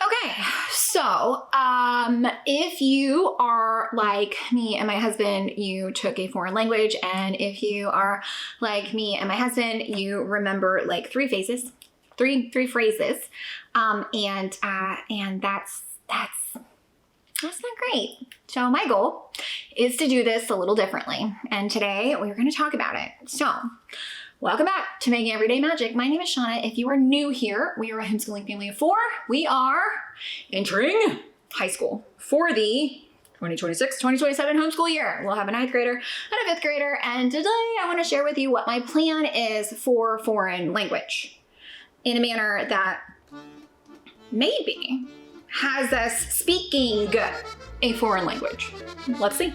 Okay, so if you are like me and my husband, you took a foreign language, and if you are like me and my husband, you remember like three phrases, and that's not great. So my goal is to do this a little differently, and today we're going to talk about it. So welcome back to Making Everyday Magic. My name is Shauna. If you are new here, we are a homeschooling family of 4. We are entering high school for the 2026-2027 homeschool year. We'll have a 9th grader and a 5th grader, and today I want to share with you what my plan is for foreign language in a manner that maybe has us speaking a foreign language. Let's see.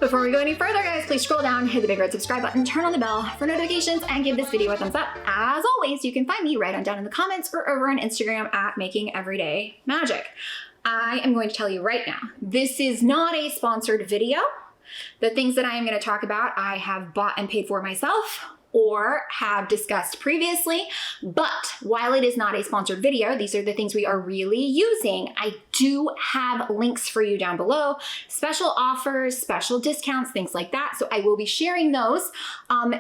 Before we go any further, guys, please scroll down, hit the big red subscribe button, turn on the bell for notifications, and give this video a thumbs up. As always, you can find me right on down in the comments or over on Instagram at Making Everyday Magic. I am going to tell you right now, this is not a sponsored video. The things that I am going to talk about, I have bought and paid for myself or have discussed previously, but while it is not a sponsored video, these are the things we are really using. I do have links for you down below, special offers, special discounts, things like that. So I will be sharing those.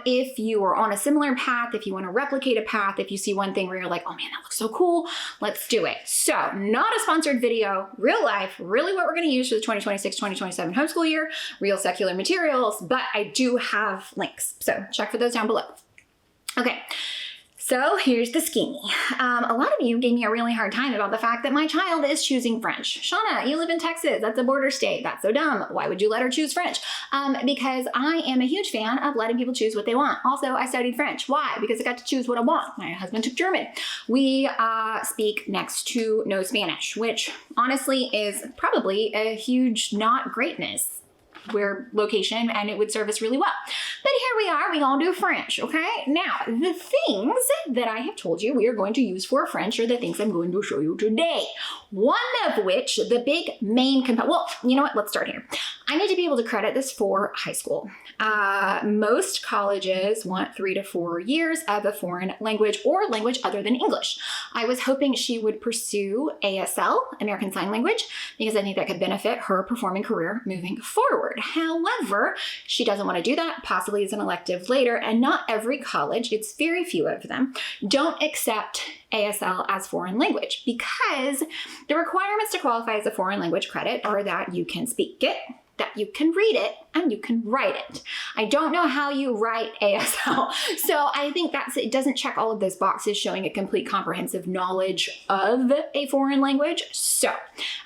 If you are on a similar path, if you want to replicate a path, if you see one thing where you're like, oh man, that looks so cool, let's do it. So not a sponsored video, real life, really what we're going to use for the 2026-2027 homeschool year, real secular materials, but I do have links. So check for those down below. Okay, so here's the scheme. A lot of you gave me a really hard time about the fact that my child is choosing French. Shauna, you live in Texas. That's a border state. That's so dumb. Why would you let her choose French? Because I am a huge fan of letting people choose what they want. Also, I studied French. Why? Because I got to choose what I want. My husband took German. We speak next to no Spanish, which honestly is probably a huge not greatness where location, and it would serve us really well. But here we are, we gonna do French, okay? Now, the things that I have told you we are going to use for French are the things I'm going to show you today. One of which, the big main component, well, you know what, let's start here. I need to be able to credit this for high school. Most colleges want 3 to 4 years of a foreign language or language other than English. I was hoping she would pursue ASL, American Sign Language, because I think that could benefit her performing career moving forward. However, she doesn't want to do that, possibly as an elective later, and not every college, it's very few of them, don't accept ASL as foreign language because the requirements to qualify as a foreign language credit are that you can speak it, that you can read it, and you can write it. I don't know how you write ASL, so I think it doesn't check all of those boxes showing a complete comprehensive knowledge of a foreign language. So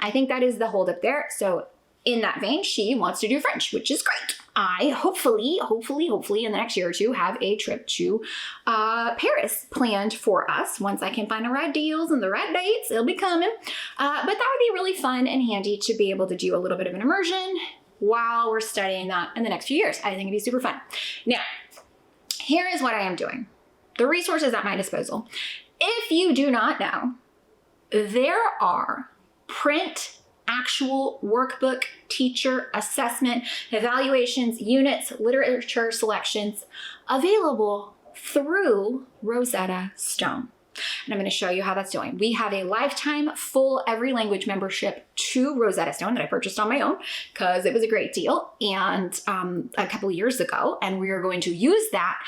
I think that is the holdup there. So in that vein, she wants to do French, which is great. I hopefully in the next year or two have a trip to Paris planned for us. Once I can find the right deals and the right dates, it'll be coming. But that would be really fun and handy to be able to do a little bit of an immersion while we're studying that in the next few years. I think it'd be super fun. Now, here is what I am doing. The resources at my disposal. If you do not know, there are actual workbook, teacher assessment, evaluations, units, literature selections available through Rosetta Stone. And I'm going to show you how that's doing. We have a lifetime full every language membership to Rosetta Stone that I purchased on my own because it was a great deal and a couple of years ago. And we are going to use that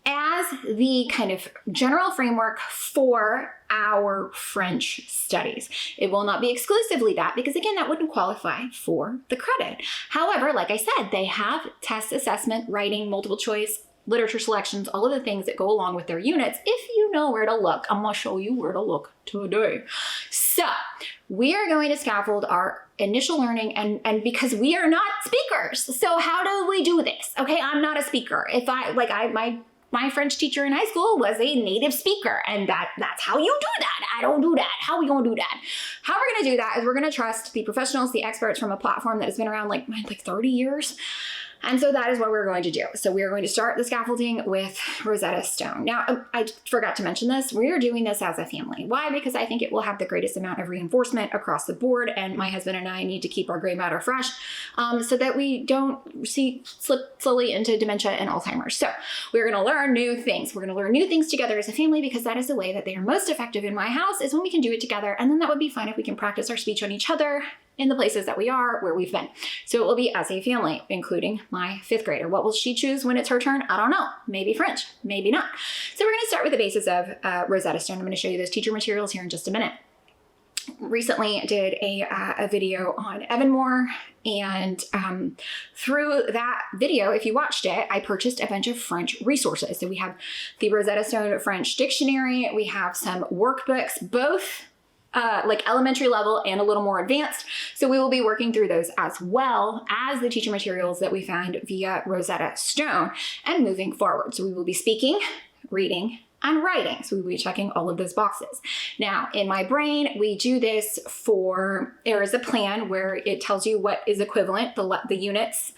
as the kind of general framework for our French studies. It will not be exclusively that because again, that wouldn't qualify for the credit. However, like I said, they have test assessment, writing, multiple choice, literature selections, all of the things that go along with their units. If you know where to look, I'm gonna show you where to look today. So we are going to scaffold our initial learning and because we are not speakers. So how do we do this? Okay, I'm not a speaker. My French teacher in high school was a native speaker, and that's how you do that. I don't do that. How are we gonna do that? How we're gonna do that is we're gonna trust the professionals, the experts from a platform that has been around like 30 years. And so that is what we're going to do. So we are going to start the scaffolding with Rosetta Stone. Now, I forgot to mention this. We are doing this as a family. Why? Because I think it will have the greatest amount of reinforcement across the board. And my husband and I need to keep our gray matter fresh so that we don't slip slowly into dementia and Alzheimer's. So we're going to learn new things. We're going to learn new things together as a family because that is the way that they are most effective in my house, is when we can do it together. And then that would be fun if we can practice our speech on each other in the places that we are, where we've been. So it will be as a family, including my 5th grader. What will she choose when it's her turn? I don't know. Maybe French, maybe not. So we're going to start with the basis of Rosetta Stone. I'm going to show you those teacher materials here in just a minute. Recently did a video on Evanmore, and through that video, if you watched it, I purchased a bunch of French resources. So we have the Rosetta Stone French Dictionary, we have some workbooks, both like elementary level and a little more advanced. So we will be working through those as well as the teacher materials that we found via Rosetta Stone and moving forward. So we will be speaking, reading, and writing. So we will be checking all of those boxes. Now, in my brain, we do this there is a plan where it tells you what is equivalent, the units,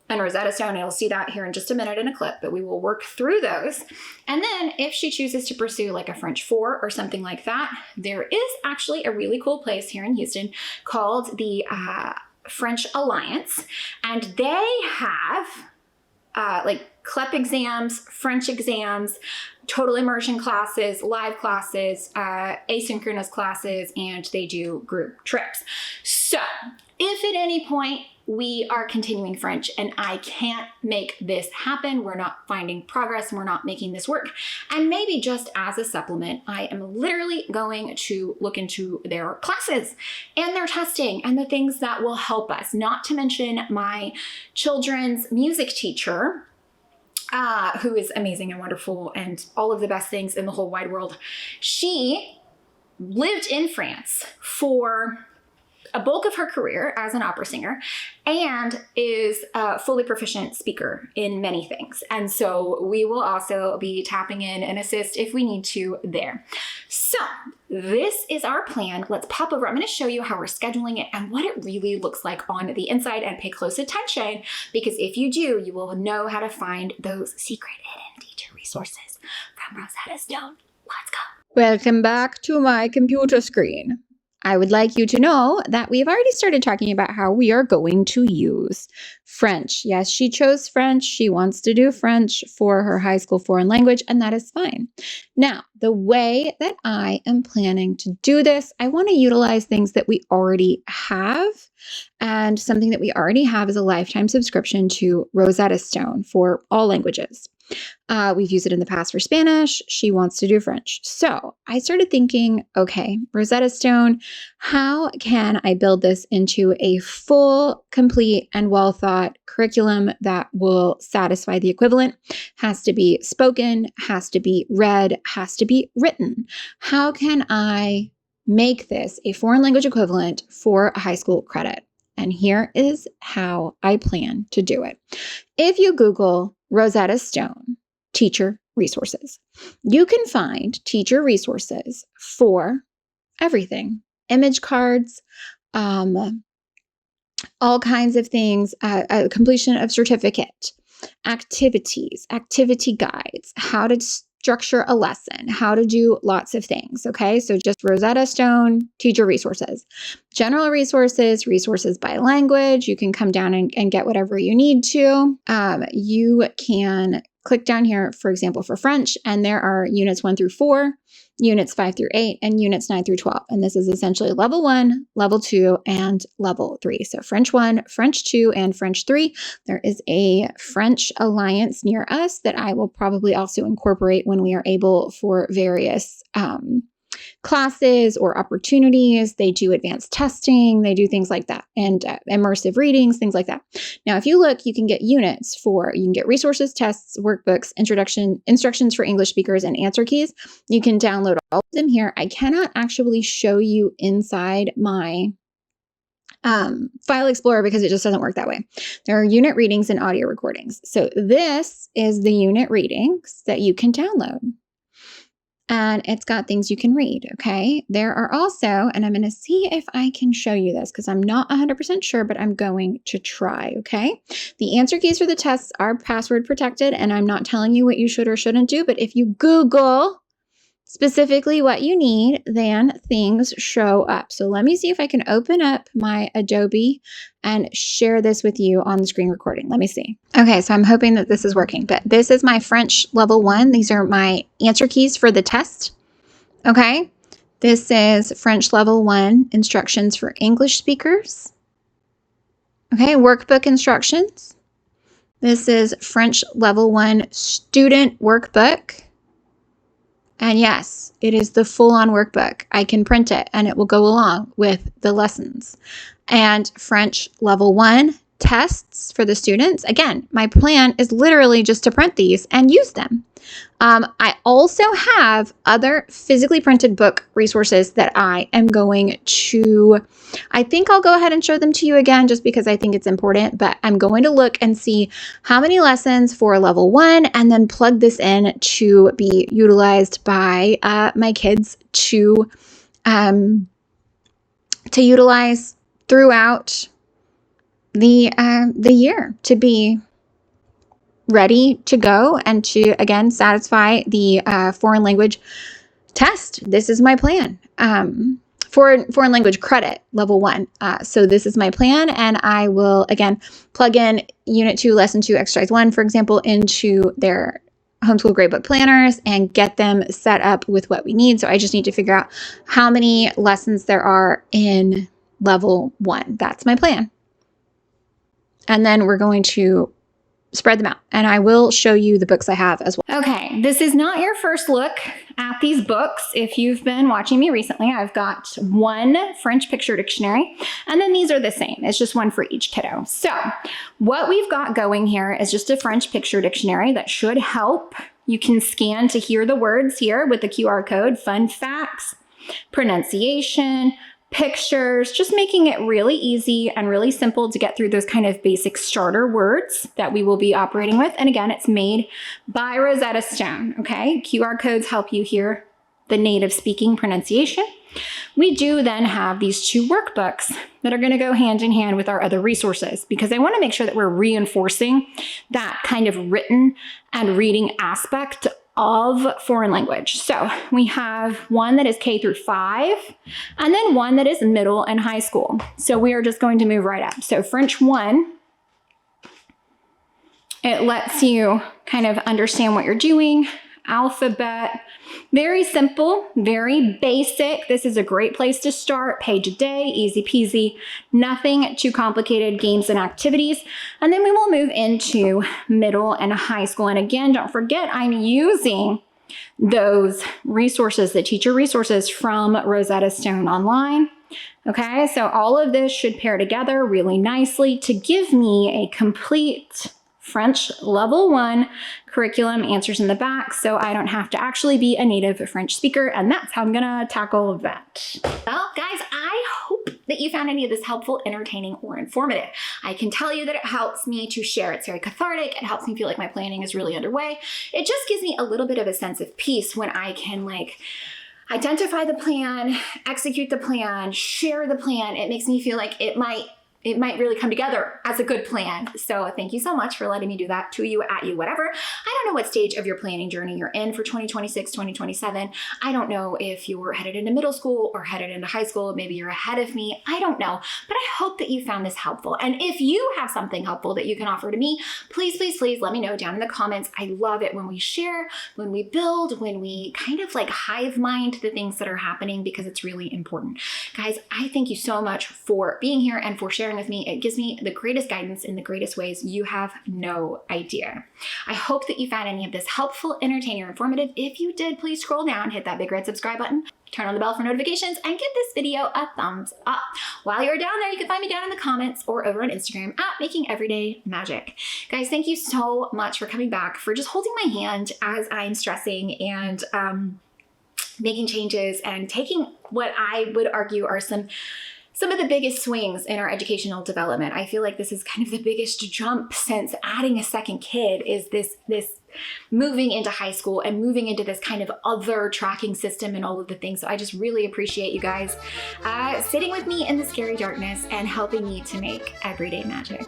and Rosetta Stone. You'll see that here in just a minute in a clip, but we will work through those. And then if she chooses to pursue like a French 4 or something like that, there is actually a really cool place here in Houston called the French Alliance. And they have like CLEP exams, French exams, total immersion classes, live classes, asynchronous classes, and they do group trips. So if at any point we are continuing French and I can't make this happen, we're not finding progress, we're not making this work, and maybe just as a supplement, I am literally going to look into their classes and their testing and the things that will help us, not to mention my children's music teacher, who is amazing and wonderful and all of the best things in the whole wide world. She lived in France for a bulk of her career as an opera singer and is a fully proficient speaker in many things. And so we will also be tapping in and assist if we need to there. So this is our plan. Let's pop over. I'm going to show you how we're scheduling it and what it really looks like on the inside, and pay close attention, because if you do, you will know how to find those secret hidden teacher resources from Rosetta Stone. Let's go. Welcome back to my computer screen. I would like you to know that we've already started talking about how we are going to use French. Yes, she chose French. She wants to do French for her high school foreign language, and that is fine. Now, the way that I am planning to do this, I want to utilize things that we already have, and something that we already have is a lifetime subscription to Rosetta Stone for all languages. We've used it in the past for Spanish. She wants to do French. So I started thinking, okay, Rosetta Stone, how can I build this into a full, complete, and well-thought curriculum that will satisfy the equivalent? Has to be spoken, has to be read, has to be written. How can I make this a foreign language equivalent for a high school credit? And here is how I plan to do it. If you Google Rosetta Stone teacher resources, you can find teacher resources for everything. Image cards, all kinds of things, completion of certificate, activities, activity guides, how to structure a lesson, how to do lots of things. Okay, so just Rosetta Stone teacher resources, general resources, resources by language. You can come down and get whatever you need to. You can click down here, for example, for French, and there are units 1 through 4, units 5 through 8, and units 9 through 12. And this is essentially level 1, level 2, and level 3. So French 1, French 2, and French 3. There is a French Alliance near us that I will probably also incorporate when we are able for various classes or opportunities. They do advanced testing, they do things like that, and immersive readings, things like that. Now, if you look, you can get units you can get resources, tests, workbooks, instructions for English speakers, and answer keys. You can download all of them here. I cannot actually show you inside my File Explorer because it just doesn't work that way. There are unit readings and audio recordings. So this is the unit readings that you can download. and it's got things you can read, okay? There are also, and I'm going to see if I can show you this because I'm not 100% sure, but I'm going to try, okay? The answer keys for the tests are password protected, and I'm not telling you what you should or shouldn't do, but if you Google specifically what you need, then things show up. So let me see if I can open up my Adobe and share this with you on the screen recording. Let me see. Okay, so I'm hoping that this is working, but this is my French level 1. These are my answer keys for the test. Okay, this is French level 1 instructions for English speakers. Okay, workbook instructions. This is French level 1 student workbook. And yes, it is the full-on workbook. I can print it and it will go along with the lessons. And French level 1 tests for the students. Again, my plan is literally just to print these and use them. I also have other physically printed book resources that I am going to, I think I'll go ahead and show them to you again just because I think it's important, but I'm going to look and see how many lessons for level 1 and then plug this in to be utilized by my kids to utilize throughout the year to be ready to go and to, again, satisfy the foreign language test. This is my plan. Foreign language credit, level 1. So this is my plan, and I will, again, plug in Unit 2, Lesson 2, Exercise 1, for example, into their homeschool gradebook planners and get them set up with what we need. So I just need to figure out how many lessons there are in level 1. That's my plan. And then we're going to spread them out, and I will show you the books I have as well. Okay, this is not your first look at these books. If you've been watching me recently, I've got one French picture dictionary, and then these are the same. It's just one for each kiddo. So what we've got going here is just a French picture dictionary that should help. You can scan to hear the words here with the QR code, fun facts, pronunciation, pictures, just making it really easy and really simple to get through those kind of basic starter words that we will be operating with. And again, it's made by Rosetta Stone, okay? QR codes help you hear the native speaking pronunciation. We do then have these 2 workbooks that are going to go hand in hand with our other resources because I want to make sure that we're reinforcing that kind of written and reading aspect of foreign language. So we have one that is K through 5, and then one that is middle and high school. So we are just going to move right up. So French 1, it lets you kind of understand what you're doing, alphabet, very simple, very basic. This is a great place to start. Page a day, easy peasy, nothing too complicated, games and activities. And then we will move into middle and high school. And again, don't forget, I'm using those resources, the teacher resources from Rosetta Stone online. Okay, so all of this should pair together really nicely to give me a complete French level 1 curriculum, answers in the back, so I don't have to actually be a native French speaker, and that's how I'm gonna tackle that. Well, guys, I hope that you found any of this helpful, entertaining, or informative. I can tell you that it helps me to share. It's very cathartic. It helps me feel like my planning is really underway. It just gives me a little bit of a sense of peace when I can, like, identify the plan, execute the plan, share the plan. It makes me feel like it might really come together as a good plan. So thank you so much for letting me do that to you, at you, whatever. I don't know what stage of your planning journey you're in for 2026, 2027. I don't know if you're headed into middle school or headed into high school. Maybe you're ahead of me. I don't know, but I hope that you found this helpful. And if you have something helpful that you can offer to me, please, please, please let me know down in the comments. I love it when we share, when we build, when we kind of like hive mind the things that are happening because it's really important. Guys, I thank you so much for being here and for sharing with me. It gives me the greatest guidance in the greatest ways. You have no idea. I hope that you found any of this helpful, entertaining, or informative. If you did, please scroll down, hit that big red subscribe button, turn on the bell for notifications, and give this video a thumbs up. While you're down there, you can find me down in the comments or over on Instagram at Making Everyday Magic. Guys, thank you so much for coming back, for just holding my hand as I'm stressing and making changes and taking what I would argue are some of the biggest swings in our educational development. I feel like this is kind of the biggest jump since adding a second kid, is this moving into high school and moving into this kind of other tracking system and all of the things. So I just really appreciate you guys sitting with me in the scary darkness and helping me to make everyday magic.